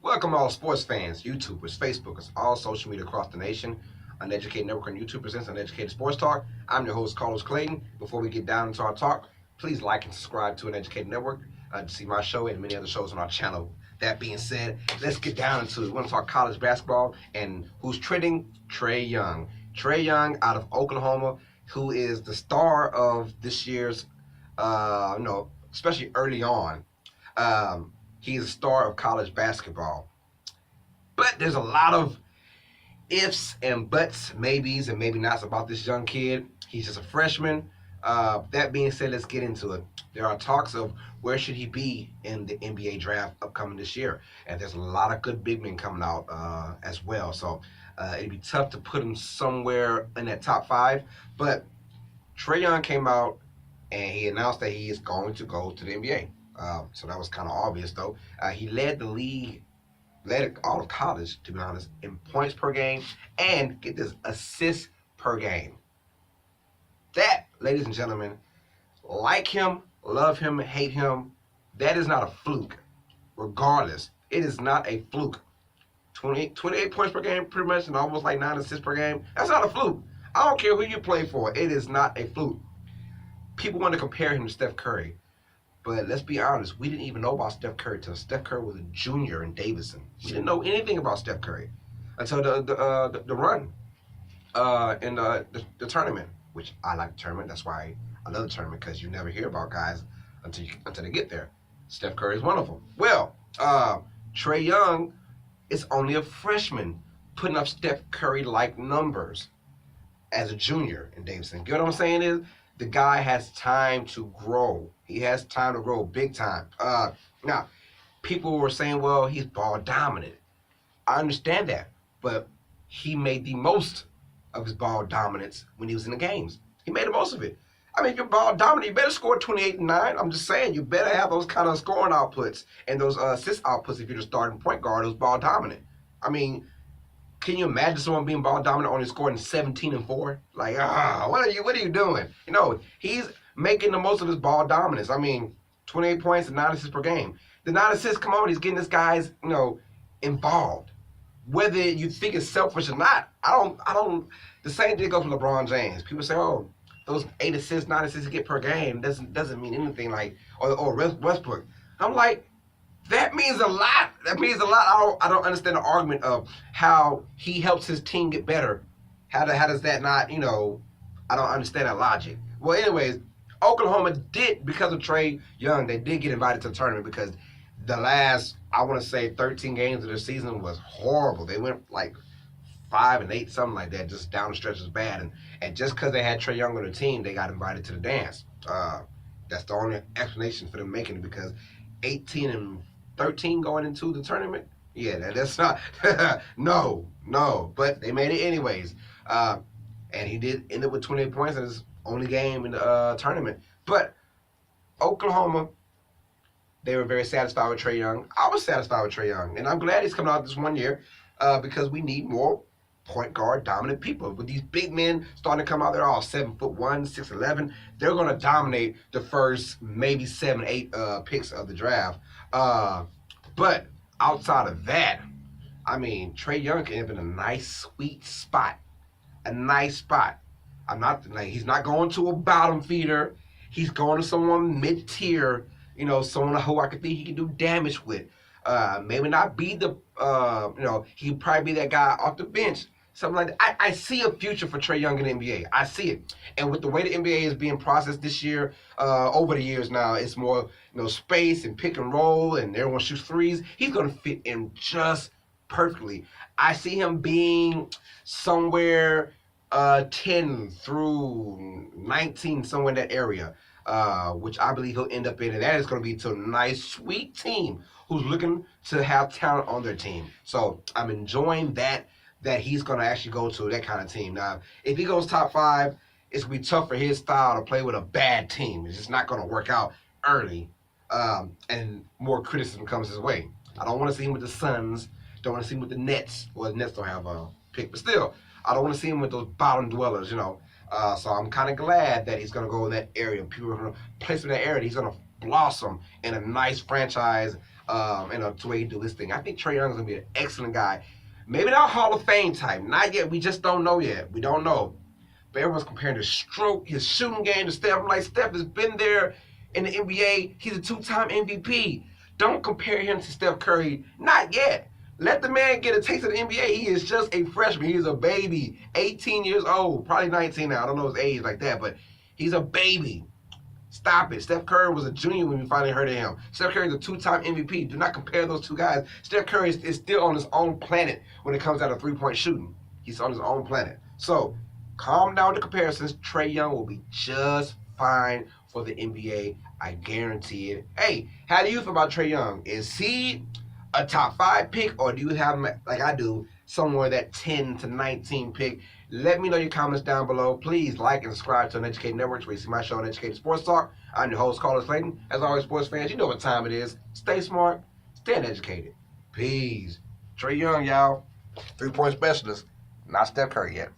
Welcome all sports fans, YouTubers, Facebookers, all social media across the nation. Uneducated Network on YouTube presents Uneducated Sports Talk. I'm your host, Clayton. Before we get down into our talk, please like and subscribe to Uneducated Network to see my show and many other shows on our channel. That being said, let's get down into it. We want to talk college basketball and who's trending? Trae Young. Trae Young out of Oklahoma, who is the star of this year's, especially early on. He's a star of college basketball. But there's a lot of ifs and buts, maybes and maybe nots about this young kid. He's just a freshman. That being said, let's get into it. There are talks of where should he be in the NBA draft upcoming this year, and there's a lot of good big men coming out as well. So it'd be tough to put him somewhere in that top five. But Trae Young came out and he announced that he is going to go to the NBA. So that was kind of obvious, though. He led the league, led all of college, to be honest, in points per game and get this assists per game. That, ladies and gentlemen, like him, love him, hate him, that is not a fluke. Regardless, it is not a fluke. 28 points per game, pretty much, and almost like 9 assists per game. That's not a fluke. I don't care who you play for. It is not a fluke. People want to compare him to Steph Curry. But let's be honest, we didn't even know about Steph Curry until Steph Curry was a junior in Davidson. We didn't know anything about Steph Curry until the run in the tournament, which I like the tournament. That's why I love the tournament, because you never hear about guys until they get there. Steph Curry is one of them. Well, Trae Young is only a freshman putting up Steph Curry-like numbers as a junior in Davidson. Get what I'm saying is, the guy has time to grow. He has time to grow big time. Now, people were saying, well, he's ball dominant. I understand that, but he made the most of his ball dominance when he was in the games. He made the most of it. I mean, if you're ball dominant, you better score 28 and 9. I'm just saying, you better have those kind of scoring outputs and those assist outputs if you're the starting point guard who's ball dominant. I mean, can you imagine someone being ball dominant only scoring 17 and 4? Like, what are you doing? You know, he's making the most of his ball dominance. I mean, 28 points and 9 assists per game. The 9 assists, come on, he's getting this guys, involved. Whether you think it's selfish or not, I don't. The same thing goes for LeBron James. People say, oh, those 8 assists, 9 assists he get per game doesn't mean anything. Like, or Westbrook. I'm like, that means a lot. That means a lot. I don't understand the argument of how he helps his team get better. How does that not, I don't understand that logic. Well, anyways, Oklahoma did, because of Trae Young, they did get invited to the tournament because the last, I want to say, 13 games of their season was horrible. They went like 5 and 8, something like that, just down the stretch was bad. And just because they had Trae Young on the team, they got invited to the dance. That's the only explanation for them making it, because 18 and 13 going into the tournament? Yeah, that's not, no, but they made it anyways. And he did end up with 28 points in his only game in the tournament. But Oklahoma, they were very satisfied with Trae Young. I was satisfied with Trae Young, and I'm glad he's coming out this one year because we need more point guard dominant people. With these big men starting to come out, they're all 7'1", 6'11". They're going to dominate the first maybe 7, 8 picks of the draft. But outside of that, I mean, Trae Young can end up in a nice, sweet spot. A nice spot. He's not going to a bottom feeder. He's going to someone mid-tier, someone who I could think he can do damage with. Maybe not be the, he'd probably be that guy off the bench. Something like that. I see a future for Trae Young in the NBA. I see it. And with the way the NBA is being processed this year, over the years now, it's more, space and pick and roll, and everyone shoots threes. He's going to fit in just perfectly. I see him being somewhere 10 through 19, somewhere in that area, which I believe he'll end up in. And that is going to be to a nice, sweet team who's looking to have talent on their team. So I'm enjoying that he's going to actually go to that kind of team. Now, if he goes top 5, it's going to be tough for his style to play with a bad team. It's just not going to work out early, and more criticism comes his way. I don't want to see him with the Suns. Don't want to see him with the Nets. Well, the Nets don't have a pick, but still, I don't want to see him with those bottom dwellers, So I'm kind of glad that he's going to go in that area. People are going to place him in that area. He's going to blossom in a nice franchise and the way he do his thing. I think Trae Young is gonna be an excellent guy. Maybe not Hall of Fame type, not yet. We just don't know yet. We don't know. But everyone's comparing his stroke, his shooting game to Steph. I'm like, Steph has been there in the NBA. He's a 2-time MVP. Don't compare him to Steph Curry. Not yet. Let the man get a taste of the NBA. He is just a freshman. He is a baby. 18 years old. Probably 19 now. I don't know his age like that, but he's a baby. Stop it. Steph Curry was a junior when we finally heard of him. Steph Curry is a 2-time MVP. Do not compare those two guys. Steph Curry is still on his own planet when it comes out of three-point shooting. He's on his own planet. So, calm down the comparisons. Trae Young will be just fine for the NBA. I guarantee it. Hey, how do you feel about Trae Young? Is he a top 5 pick, or do you have him, like I do, somewhere that 10 to 19 pick? Let me know your comments down below. Please like and subscribe to Uneducated Networks, where you see my show, Uneducated Sports Talk. I'm your host, Clayton. As always, sports fans, you know what time it is. Stay smart, stay uneducated. Peace. Trae Young, y'all. 3-point specialist. Not Steph Curry yet.